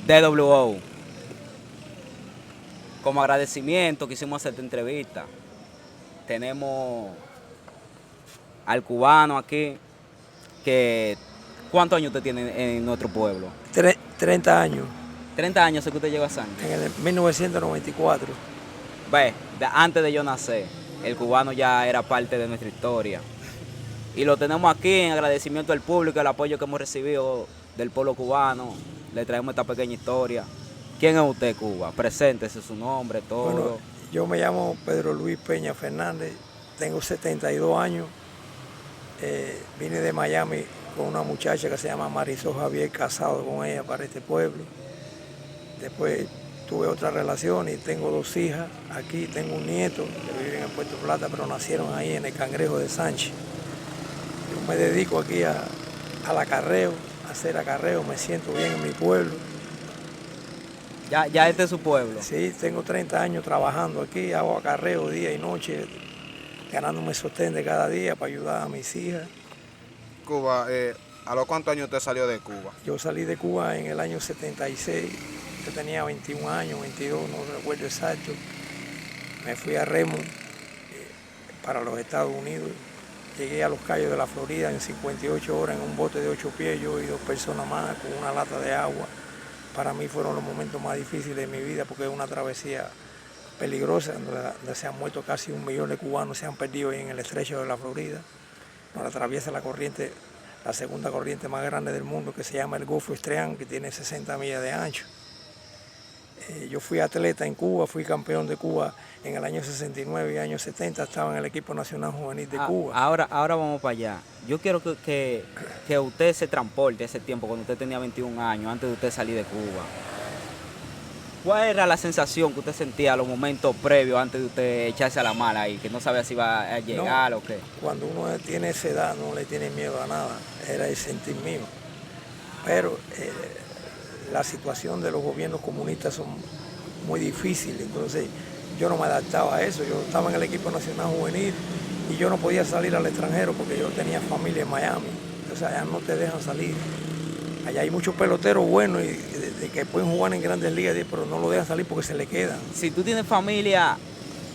DWO, como agradecimiento quisimos hacer esta entrevista. Tenemos al cubano aquí, que ¿cuántos años usted tiene en nuestro pueblo? 30 años, 30 años es que usted llegó a Sangre. en el 1994. Ve, antes de yo nacer, el cubano ya era parte de nuestra historia. Y lo tenemos aquí en agradecimiento al público, el apoyo que hemos recibido del pueblo cubano. Le traemos esta pequeña historia. ¿Quién es usted, Cuba? Preséntese, su nombre, todo. Bueno, yo me llamo Pedro Luis Peña Fernández, tengo 72 años, vine de Miami con una muchacha que se llama Marisol Javier, casado con ella para este pueblo. Después tuve otra relación y tengo 2 hijas. Aquí tengo un nieto que vive en Puerto Plata, pero nacieron ahí en el Cangrejo de Sánchez. Yo me dedico aquí al acarreo, a hacer acarreo, me siento bien en mi pueblo. Ya este es su pueblo. Sí, tengo 30 años trabajando aquí, hago acarreo día y noche, ganándome sostén de cada día para ayudar a mis hijas. Cuba, ¿a los cuántos años usted salió de Cuba? Yo salí de Cuba en el año 76, yo tenía 21 años, 22, no recuerdo exacto. Me fui a Remo para los Estados Unidos. Llegué a los Cayos de la Florida en 58 horas en un bote de 8 pies, yo y 2 personas más con una lata de agua. Para mí fueron los momentos más difíciles de mi vida porque es una travesía peligrosa donde se han muerto casi 1 millón de cubanos, se han perdido ahí en el estrecho de la Florida. Nos atraviesa la corriente, la segunda corriente más grande del mundo que se llama el Golfo Estreán, que tiene 60 millas de ancho. Yo fui atleta en Cuba, fui campeón de Cuba en el año 69 y año 70, estaba en el equipo nacional juvenil de Cuba. Ahora vamos para allá. Yo quiero que usted se transporte ese tiempo, cuando usted tenía 21 años, antes de usted salir de Cuba. ¿Cuál era la sensación que usted sentía a los momentos previos antes de usted echarse a la mala ahí, que no sabía si iba a llegar o qué? Cuando uno tiene esa edad no le tiene miedo a nada, era el sentir mío. Pero la situación de los gobiernos comunistas son muy difíciles, entonces yo no me adaptaba a eso. Yo estaba en el equipo nacional juvenil y yo no podía salir al extranjero porque yo tenía familia en Miami. O sea, allá no te dejan salir. Allá hay muchos peloteros buenos y de que pueden jugar en grandes ligas, pero no lo dejan salir porque se le quedan. Si tú tienes familia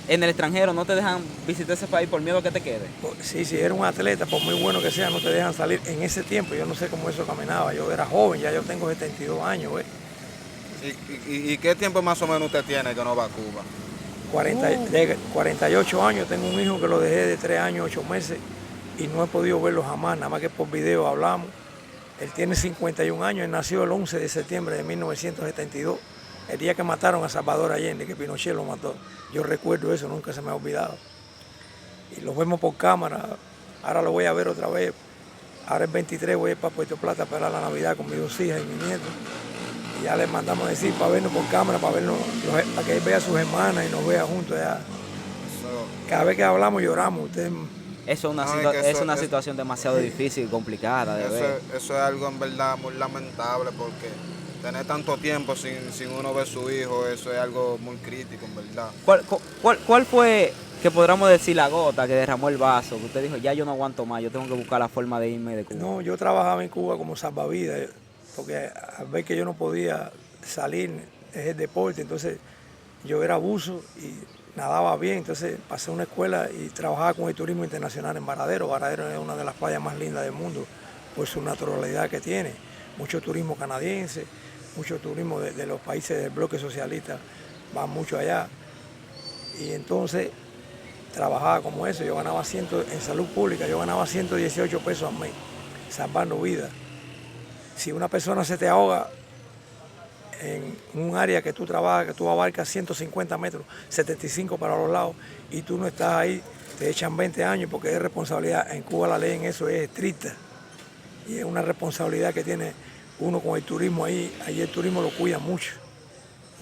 en el extranjero, ¿no te dejan visitar ese país por miedo a que te quede? Sí, si eres un atleta, por muy bueno que sea, no te dejan salir. En ese tiempo yo no sé cómo eso caminaba. Yo era joven, ya yo tengo 72 años. ¿Y qué tiempo más o menos usted tiene que no va a Cuba? 48 años, tengo un hijo que lo dejé de 3 años, 8 meses y no he podido verlo jamás, nada más que por video hablamos. Él tiene 51 años, él nació el 11 de septiembre de 1972, el día que mataron a Salvador Allende, que Pinochet lo mató. Yo recuerdo eso, nunca se me ha olvidado. Y lo vemos por cámara, ahora lo voy a ver otra vez. Ahora el 23 voy a ir para Puerto Plata a esperar la Navidad con mis 2 hijas y mi nieto. Y ya le mandamos a decir para vernos por cámara, para que él vea a sus hermanas y nos vea juntos allá. Cada vez que hablamos lloramos. Eso es una situación demasiado difícil y complicada de ver. Eso es algo en verdad muy lamentable porque tener tanto tiempo sin uno ver a su hijo, eso es algo muy crítico en verdad. ¿Cuál fue, que podríamos decir, la gota que derramó el vaso? Que usted dijo, ya yo no aguanto más, yo tengo que buscar la forma de irme de Cuba. No, yo trabajaba en Cuba como salvavidas, porque al ver que yo no podía salir, es el deporte, entonces yo era buzo y nadaba bien, entonces pasé a una escuela y trabajaba con el turismo internacional en Varadero. Varadero es una de las playas más lindas del mundo por su naturalidad que tiene. Mucho turismo canadiense, mucho turismo de los países del bloque socialista, van mucho allá. Y entonces trabajaba como eso, yo ganaba en salud pública, yo ganaba 118 pesos al mes, salvando vidas. Si una persona se te ahoga en un área que tú trabajas, que tú abarcas 150 metros, 75 para los lados, y tú no estás ahí, te echan 20 años porque es responsabilidad. En Cuba la ley en eso es estricta y es una responsabilidad que tiene uno con el turismo ahí el turismo lo cuida mucho.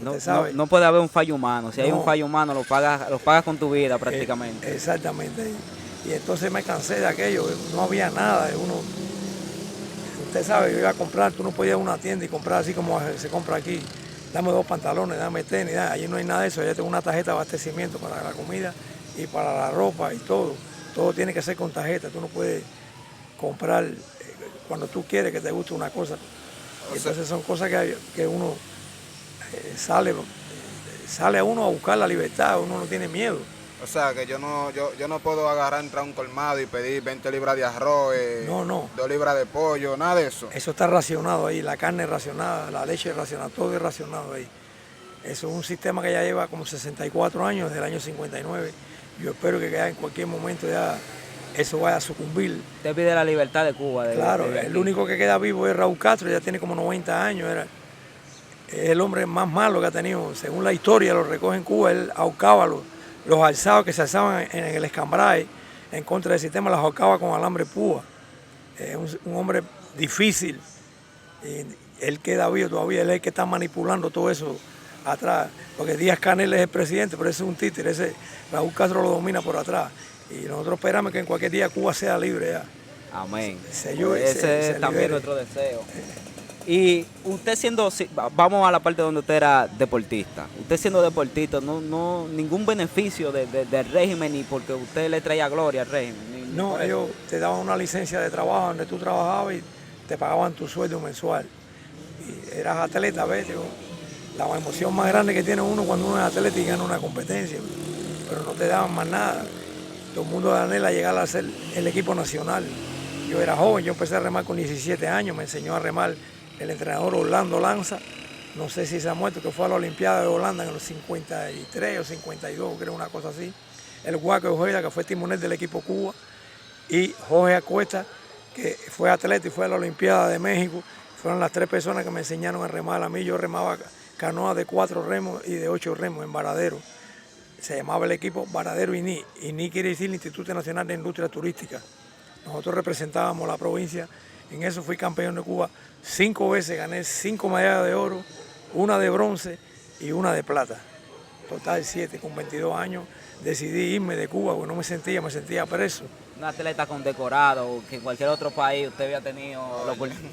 No puede haber un fallo humano, si hay un fallo humano lo pagas con tu vida prácticamente. Exactamente. Y entonces me cansé de aquello, no había nada, usted sabe, yo iba a comprar, tú no podías ir a una tienda y comprar así como se compra aquí. Dame 2 pantalones, dame tenis, allí no hay nada de eso, allá tengo una tarjeta de abastecimiento para la comida y para la ropa y todo. Todo tiene que ser con tarjeta, tú no puedes comprar cuando tú quieres que te guste una cosa. Y entonces son cosas que uno sale a uno a buscar la libertad, uno no tiene miedo. O sea, que yo no puedo agarrar, entrar a un colmado y pedir 20 libras de arroz, No. 2 libras de pollo, nada de eso. Eso está racionado ahí, la carne es racionada, la leche es racionada, todo es racionado ahí. Eso es un sistema que ya lleva como 64 años, desde el año 59. Yo espero que ya en cualquier momento ya eso vaya a sucumbir. Usted pide la libertad de Cuba. Claro, el único que queda vivo es Raúl Castro, ya tiene como 90 años, es el hombre más malo que ha tenido. Según la historia, lo recoge en Cuba, él ahorcaba los alzados que se alzaban en el escambray en contra del sistema, los ahorcaba con alambre púa. Es un hombre difícil, y él queda vivo todavía, él es el que está manipulando todo eso atrás, porque Díaz Canel es el presidente, pero ese es un títere, ese Raúl Castro lo domina por atrás, y nosotros esperamos que en cualquier día Cuba sea libre ya. Amén. Ese es también nuestro deseo. Y usted vamos a la parte donde usted era deportista. Usted siendo deportista, ningún beneficio del régimen, ni porque usted le traía gloria al régimen. No, ellos te daban una licencia de trabajo donde tú trabajabas y te pagaban tu sueldo mensual. Y eras atleta, ¿ves? La emoción más grande que tiene uno cuando uno es atleta y gana una competencia, pero no te daban más nada. Todo el mundo anhela llegar a ser el equipo nacional. Yo era joven, yo empecé a remar con 17 años, me enseñó a remar el entrenador Orlando Lanza, no sé si se ha muerto, que fue a la Olimpiada de Holanda en los 53 o 52, creo, una cosa así. El Guaco Ojeda, que fue timonel del equipo Cuba, y Jorge Acuesta, que fue atleta y fue a la Olimpiada de México. Fueron las 3 personas que me enseñaron a remar a mí. Yo remaba canoa de 4 remos y de 8 remos en Varadero. Se llamaba el equipo Varadero INI. INI quiere decir Instituto Nacional de Industria Turística. Nosotros representábamos la provincia. En eso fui campeón de Cuba 5 veces, gané 5 medallas de oro, 1 de bronce y 1 de plata. Total 7, con 22 años decidí irme de Cuba porque no me sentía preso. Un atleta condecorado, que en cualquier otro país usted había tenido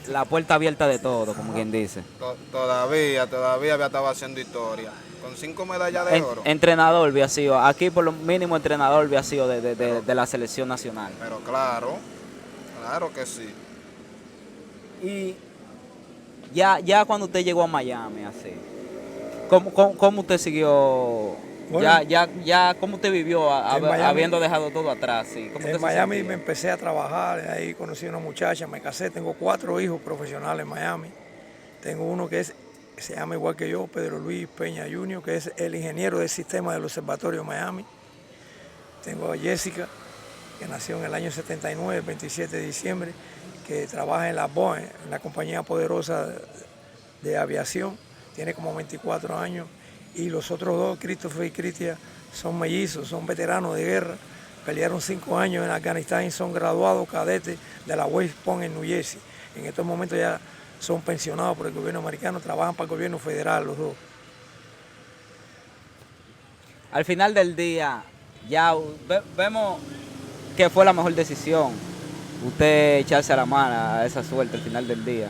la puerta abierta de todo, como quien dice. Todavía había estado haciendo historia. Con 5 medallas de oro. Entrenador había sido, aquí por lo mínimo entrenador había sido de la selección nacional. Pero claro que sí. Y ya cuando usted llegó a Miami, así, ¿cómo usted siguió? Bueno, ¿cómo usted vivió habiendo dejado todo atrás? ¿Sí? En Miami me empecé a trabajar, ahí conocí a una muchacha, me casé, tengo 4 hijos profesionales en Miami. Tengo uno que se llama igual que yo, Pedro Luis Peña Jr., que es el ingeniero del sistema del Observatorio de Miami. Tengo a Jessica, que nació en el año 79, el 27 de diciembre, que trabaja en la Boeing, en la compañía poderosa de aviación, tiene como 24 años. Y los otros 2, Christopher y Cristian, son mellizos, son veteranos de guerra, pelearon 5 años en Afganistán y son graduados cadetes de la West Point en New Jersey. En estos momentos ya son pensionados por el gobierno americano, trabajan para el gobierno federal los 2. Al final del día, ya vemos que fue la mejor decisión, usted echarse a la mano a esa suerte al final del día.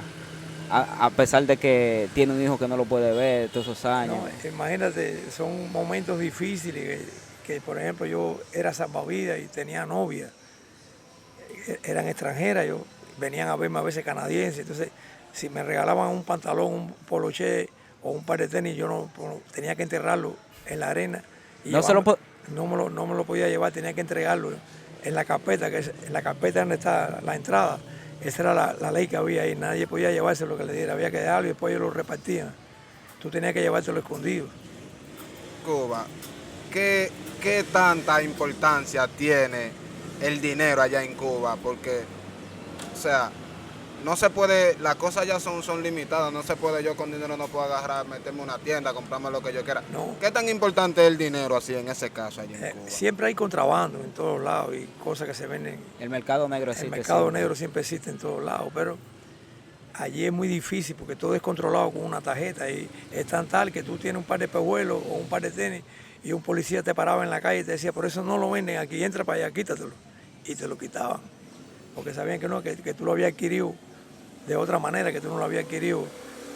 A pesar de que tiene un hijo que no lo puede ver todos esos años. No, imagínate, son momentos difíciles que, por ejemplo, yo era salvavidas y tenía novia, eran extranjeras, venían a verme a veces canadienses, entonces si me regalaban un pantalón, un poloché o un par de tenis, yo tenía que enterrarlo en la arena. Y no me lo podía llevar, tenía que entregarlo en la carpeta, en la carpeta donde está la entrada. Esa era la ley que había ahí, nadie podía llevarse lo que le diera, había que dejarlo y después ellos lo repartían. Tú tenías que llevártelo escondido. Cuba, ¿qué tanta importancia tiene el dinero allá en Cuba? Porque, o sea, no se puede, las cosas ya son limitadas, no se puede, yo con dinero no puedo agarrar, meterme en una tienda, comprarme lo que yo quiera. No. ¿Qué tan importante es el dinero así en ese caso allá en Cuba? Siempre hay contrabando en todos lados y cosas que se venden. El mercado negro existe. El mercado negro siempre existe en todos lados, pero allí es muy difícil porque todo es controlado con una tarjeta y es tan tal que tú tienes un par de pejuelos o un par de tenis y un policía te paraba en la calle y te decía, por eso no lo venden aquí, entra para allá, quítatelo. Y te lo quitaban, porque sabían que no, que tú lo habías adquirido de otra manera, que tú no lo habías adquirido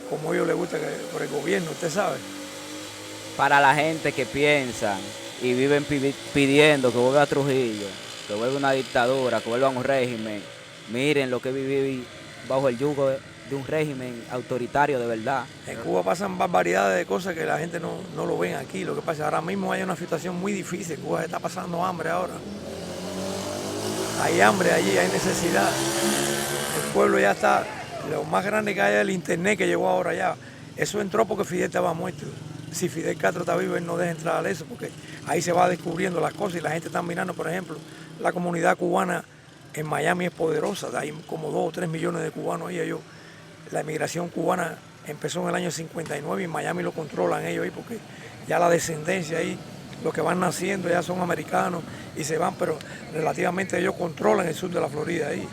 como a ellos les gusta, por el gobierno, usted sabe. Para la gente que piensa y viven pidiendo que vuelva a Trujillo, que vuelva una dictadura, que vuelva un régimen, miren lo que viví bajo el yugo de un régimen autoritario de verdad. En Cuba pasan barbaridades de cosas que la gente no lo ven aquí. Lo que pasa, ahora mismo hay una situación muy difícil. Cuba está pasando hambre ahora. Hay hambre allí, hay necesidad. El pueblo ya está, lo más grande que hay es el internet que llegó ahora ya. Eso entró porque Fidel estaba muerto. Si Fidel Castro está vivo, él no deja entrar a eso, porque ahí se va descubriendo las cosas y la gente está mirando, por ejemplo, la comunidad cubana en Miami es poderosa, hay como 2 o 3 millones de cubanos ahí. La emigración cubana empezó en el año 59 y en Miami lo controlan ellos ahí, porque ya la descendencia ahí, los que van naciendo ya son americanos y se van, pero relativamente ellos controlan el sur de la Florida ahí.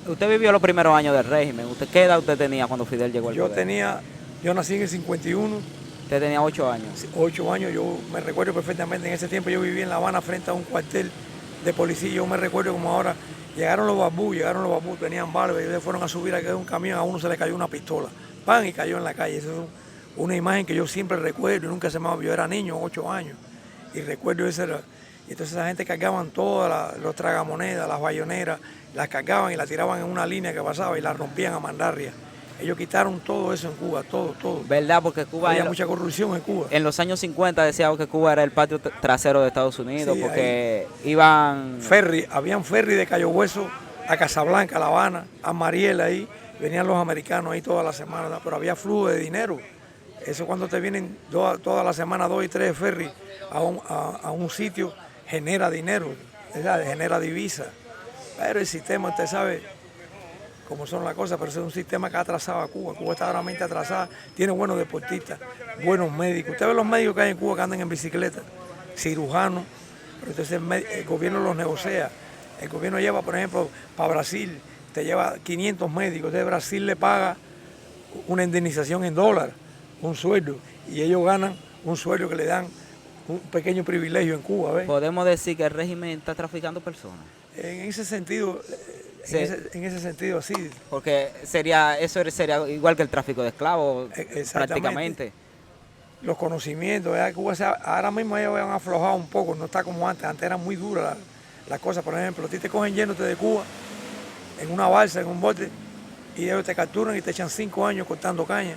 Usted vivió los primeros años del régimen. ¿Qué edad usted tenía cuando Fidel llegó al poder? Yo nací en el 51. Usted tenía 8 años. 8 años, yo me recuerdo perfectamente, en ese tiempo yo vivía en La Habana frente a un cuartel de policía, yo me recuerdo como ahora, llegaron los babús, tenían balas, y ellos fueron a subir a un camión, a uno se le cayó una pistola, ¡pam! Y cayó en la calle. Esa es una imagen que yo siempre recuerdo, y nunca se me olvidó. Yo era niño, 8 años, y recuerdo esa. Y entonces la gente cargaban todos los tragamonedas, las bayoneras, las cargaban y las tiraban en una línea que pasaba y las rompían a mandarria. Ellos quitaron todo eso en Cuba, todo. ¿Verdad? Porque Cuba... Había mucha corrupción en Cuba. En los años 50 decían que Cuba era el patio trasero de Estados Unidos, Sí, porque iban... Habían ferry de Cayo Hueso a Casablanca, a La Habana, a Mariel ahí, venían los americanos ahí toda la semana, pero había flujo de dinero. Eso cuando te vienen toda la semana 2 y 3 ferry a un sitio, genera dinero, genera divisa. Pero el sistema, usted sabe cómo son las cosas, pero es un sistema que ha atrasado a Cuba. Cuba está realmente atrasada, tiene buenos deportistas, buenos médicos. Usted ve los médicos que hay en Cuba que andan en bicicleta, cirujanos, pero entonces el gobierno los negocia. El gobierno lleva, por ejemplo, para Brasil, te lleva 500 médicos, entonces Brasil le paga una indemnización en dólares, un sueldo, y ellos ganan un sueldo que le dan un pequeño privilegio en Cuba. ¿Ves? Podemos decir que el régimen está traficando personas. En ese sentido, Sí. en ese sentido sí. Porque sería igual que el tráfico de esclavos, Exactamente. prácticamente. Los conocimientos, Cuba ahora mismo ellos han aflojado un poco, no está como antes. Antes eran muy duras las cosas. Por ejemplo, a ti te cogen yéndote de Cuba en una balsa, en un bote, y ellos te capturan y te echan 5 años cortando caña.